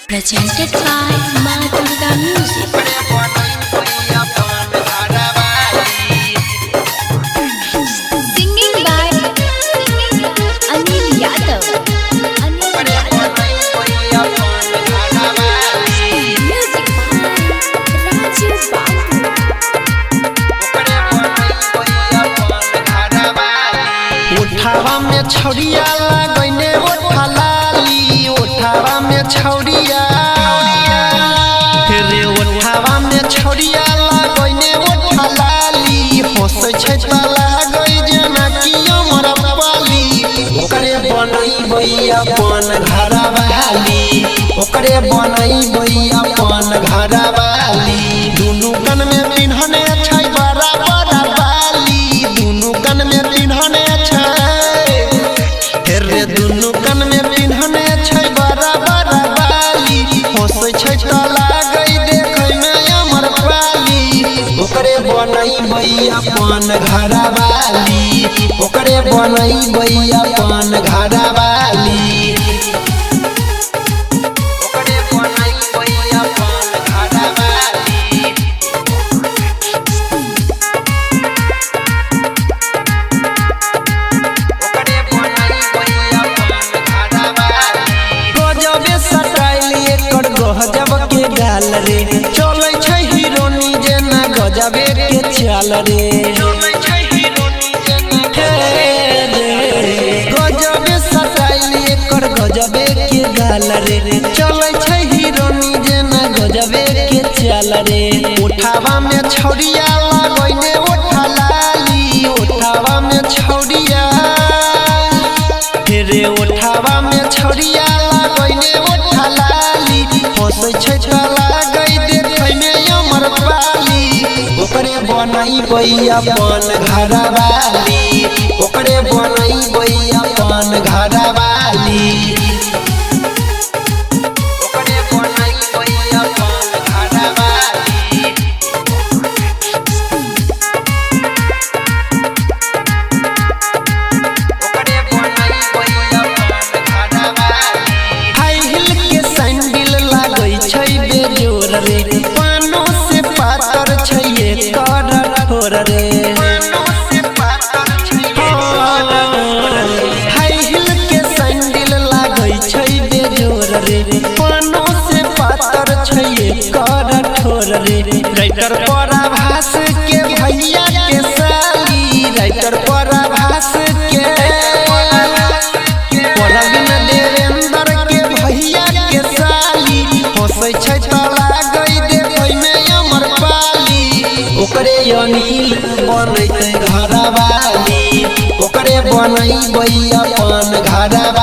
Presented by Ma Durga Music. Singing by Anil Yadav. Music by Raju Babu. उठावा में छौड़िया लगने उठा लाली उठावा में छौड़िया रे उठावा में छौड़िया लगने उठा लाली हंसै छै त लागै जेना कि हमर पाली ओकरे बनैबै अपन घरवाली ओकरे बनैबै अपन घरवाली दुनू कन में पिन्हने छै बड़ा बड़ा बाली दुनू कन में पिन्हने रे दुनू कन में पिन्हने छै बड़ा बड़ा बाली हंसै छै त लागै देखै में हमर पाली ओकरे बनैबै अपन घरवाली ओकरे बनैबै अपन घरवाली ओकरे बनैबै अपन घरवाली गजब के गाल रे चलै छै हीरोनी जेना गजबे के चाल रे गजबे सटाइल एकर गजबे के गाल रे चलै छै हीरोनी जेना गजबे के चाल रे उठावा में छौड़िया लगने उठा लाली उठावा में छौड़िया रे उठावा में छौड़िया लगने उठा लाली हंसै छै त लागै देखै में हमर पाली ओकरे बनैबै अपन घरवाली ओकरे बनैबै अपन घरवाली ओकरे बनैबै अपन घरवाली ओकरे बनैबै अपन घरवाली हाई हिल के सैंडल लागै छै बेजोर रे पानो से पातर छै एकर ठोर रे हाई हिल के सैंडल लागै छै बेजोर रे पानो से पातर छै एकर ठोर रे राइटर पराभास के भैया के साली राइटर पराभास के परवीन देवेंद्र के भैया के साली हंसै छै त लागै देखै में हमर पाली ओकरे अनिल बनैतै घरवाली ओकरे बनैबै अपन घरवाली।